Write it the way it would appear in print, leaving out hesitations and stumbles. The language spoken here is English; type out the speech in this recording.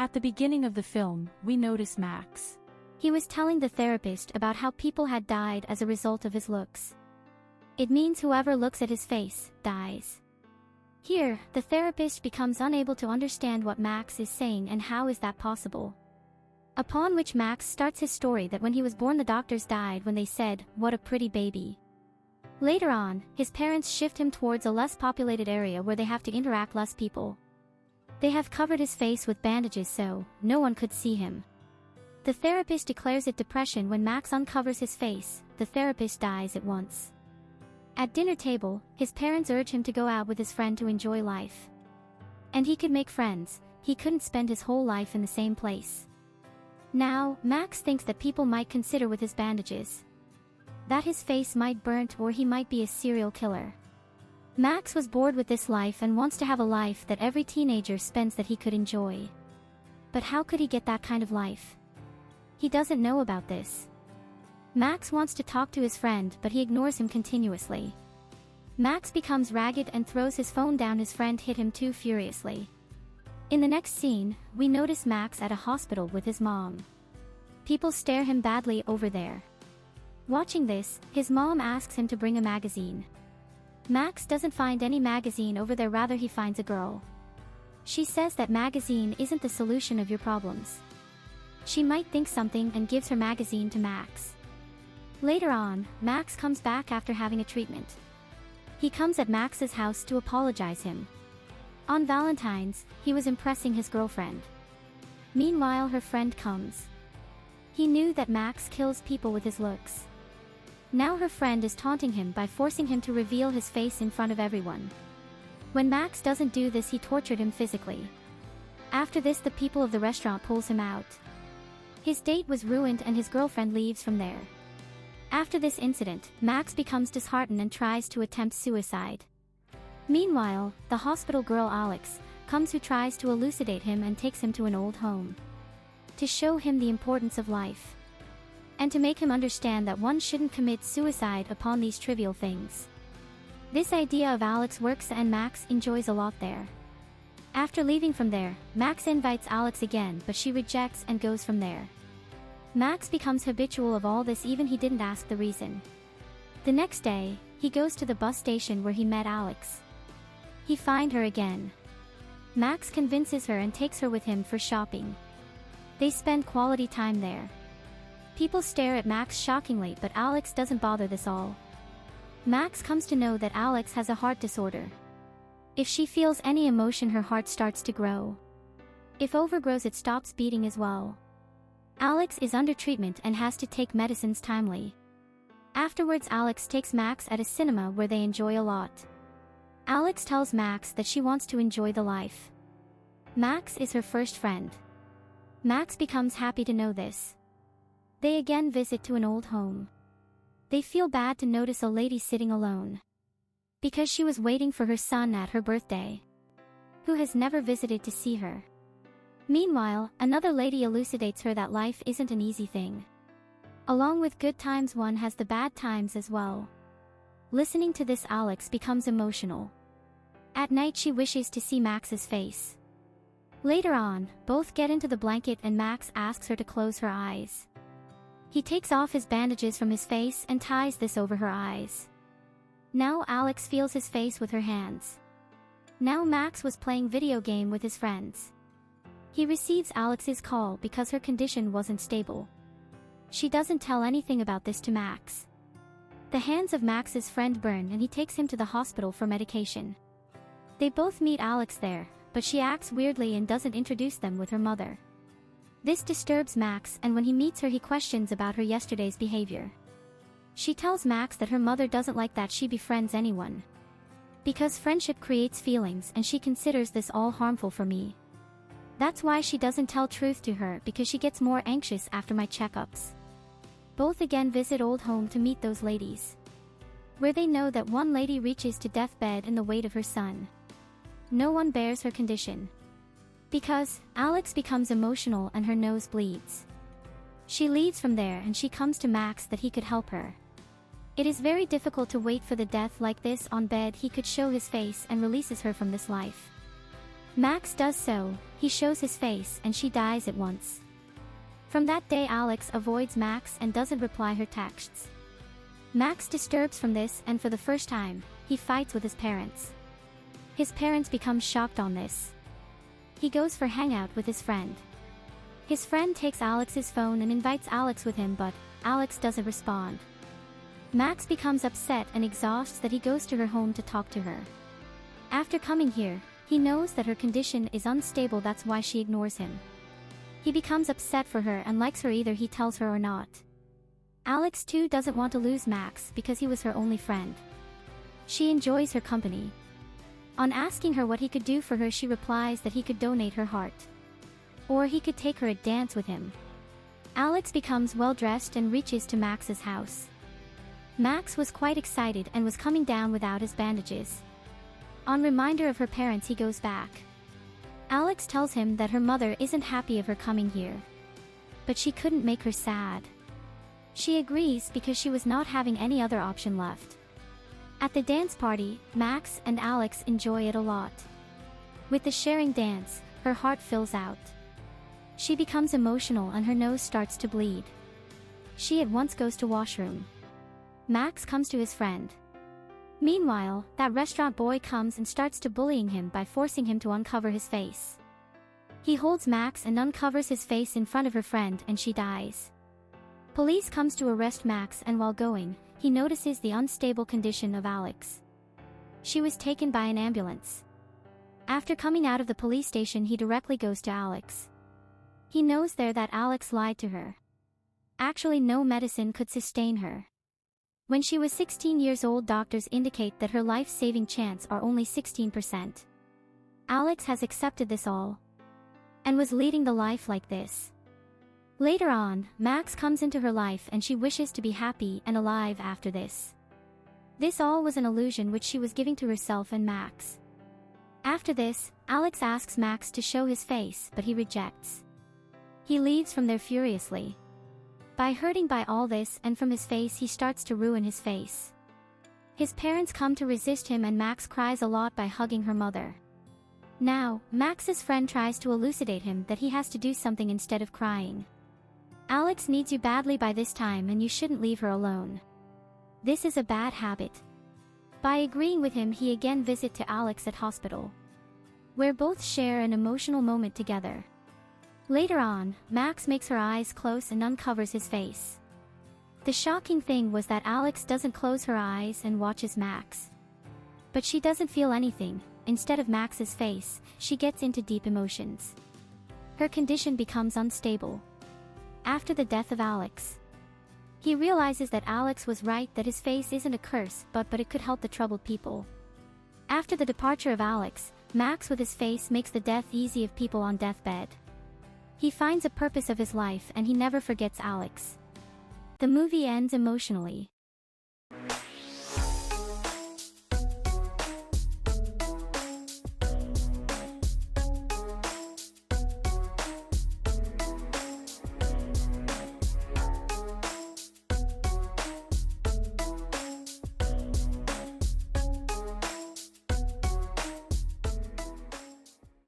At the beginning of the film, we notice Max. He was telling the therapist about how people had died as a result of his looks. It means whoever looks at his face, dies. Here, the therapist becomes unable to understand what Max is saying and how is that possible. Upon which Max starts his story that when he was born the doctors died when they said, "What a pretty baby." Later on, his parents shift him towards a less populated area where they have to interact less people. They have covered his face with bandages so no one could see him. The therapist declares it depression when Max uncovers his face. The therapist dies at once. At dinner table, his parents urge him to go out with his friend to enjoy life. And he could make friends, he couldn't spend his whole life in the same place. Now, Max thinks that people might consider with his bandages that his face might burnt or he might be a serial killer. Max was bored with this life and wants to have a life that every teenager spends that he could enjoy. But how could he get that kind of life? He doesn't know about this. Max wants to talk to his friend but he ignores him continuously. Max becomes ragged and throws his phone down. His friend hit him too furiously. In the next scene, we notice Max at a hospital with his mom. People stare him badly over there. Watching this, his mom asks him to bring a magazine. Max doesn't find any magazine over there, rather he finds a girl. She says that magazine isn't the solution of your problems. She might think something and gives her magazine to Max. Later on, Max comes back after having a treatment. He comes at Max's house to apologize him. On Valentine's, he was impressing his girlfriend. Meanwhile, her friend comes. He knew that Max kills people with his looks. Now her friend is taunting him by forcing him to reveal his face in front of everyone. When Max doesn't do this, he tortured him physically. After this, the people of the restaurant pulls him out. His date was ruined and his girlfriend leaves from there. After this incident, Max becomes disheartened and tries to attempt suicide. Meanwhile, the hospital girl Alex comes, who tries to elucidate him and takes him to an old home to show him the importance of life and to make him understand that one shouldn't commit suicide upon these trivial things. This idea of Alex works and Max enjoys a lot there. After leaving from there, Max invites Alex again but she rejects and goes from there. Max becomes habitual of all this, even he didn't ask the reason. The next day, he goes to the bus station where he met Alex. He finds her again. Max convinces her and takes her with him for shopping. They spend quality time there. People stare at Max shockingly, but Alex doesn't bother this all. Max comes to know that Alex has a heart disorder. If she feels any emotion, her heart starts to grow. If overgrows, it stops beating as well. Alex is under treatment and has to take medicines timely. Afterwards, Alex takes Max at a cinema where they enjoy a lot. Alex tells Max that she wants to enjoy the life. Max is her first friend. Max becomes happy to know this. They again visit to an old home. They feel bad to notice a lady sitting alone because she was waiting for her son at her birthday, who has never visited to see her. Meanwhile, another lady elucidates her that life isn't an easy thing. Along with good times, one has the bad times as well. Listening to this, Alex becomes emotional. At night, she wishes to see Max's face. Later on, both get into the blanket and Max asks her to close her eyes. He takes off his bandages from his face and ties this over her eyes. Now Alex feels his face with her hands. Now Max was playing video game with his friends. He receives Alex's call because her condition wasn't stable. She doesn't tell anything about this to Max. The hands of Max's friend burn and he takes him to the hospital for medication. They both meet Alex there, but she acts weirdly and doesn't introduce them with her mother. This disturbs Max, and when he meets her, he questions about her yesterday's behavior. She tells Max that her mother doesn't like that she befriends anyone, because friendship creates feelings and she considers this all harmful for me. That's why she doesn't tell truth to her, because she gets more anxious after my checkups. Both again visit old home to meet those ladies, where they know that one lady reaches to deathbed in the weight of her son. No one bears her condition, because Alex becomes emotional and her nose bleeds. She leaves from there and she comes to Max that he could help her. It is very difficult to wait for the death like this on bed. He could show his face and releases her from this life. Max does so, he shows his face and she dies at once. From that day Alex avoids Max and doesn't reply her texts. Max disturbs from this and for the first time, he fights with his parents. His parents become shocked on this. He goes for hangout with his friend. His friend takes Alex's phone and invites Alex with him, but Alex doesn't respond. Max becomes upset and exhausted that he goes to her home to talk to her. After coming here, he knows that her condition is unstable, that's why she ignores him. He becomes upset for her and likes her either he tells her or not. Alex too doesn't want to lose Max because he was her only friend. She enjoys her company. On asking her what he could do for her, she replies that he could donate her heart. Or he could take her a dance with him. Alex becomes well dressed and reaches to Max's house. Max was quite excited and was coming down without his bandages. On reminder of her parents, he goes back. Alex tells him that her mother isn't happy of her coming here. But she couldn't make her sad. She agrees because she was not having any other option left. At the dance party, Max and Alex enjoy it a lot. With the sharing dance, her heart fills out. She becomes emotional and her nose starts to bleed. She at once goes to washroom. Max comes to his friend. Meanwhile, that restaurant boy comes and starts to bullying him by forcing him to uncover his face. He holds Max and uncovers his face in front of her friend and she dies. Police comes to arrest Max and while going, he notices the unstable condition of Alex. She was taken by an ambulance. After coming out of the police station, he directly goes to Alex. He knows there that Alex lied to her. Actually, no medicine could sustain her. When she was 16 years old, doctors indicate that her life-saving chance are only 16%. Alex has accepted this all and was leading the life like this. Later on, Max comes into her life and she wishes to be happy and alive after this. This all was an illusion which she was giving to herself and Max. After this, Alex asks Max to show his face, but he rejects. He leaves from there furiously. By hurting by all this and from his face, he starts to ruin his face. His parents come to resist him and Max cries a lot by hugging her mother. Now, Max's friend tries to elucidate him that he has to do something instead of crying. Alex needs you badly by this time and you shouldn't leave her alone. This is a bad habit. By agreeing with him, he again visits to Alex at hospital, where both share an emotional moment together. Later on, Max makes her eyes close and uncovers his face. The shocking thing was that Alex doesn't close her eyes and watches Max. But she doesn't feel anything. Instead of Max's face, she gets into deep emotions. Her condition becomes unstable. After the death of Alex, he realizes that Alex was right, that his face isn't a curse, but it could help the troubled people. After the departure of Alex, Max with his face makes the death easy of people on deathbed. He finds a purpose of his life and he never forgets Alex. The movie ends emotionally.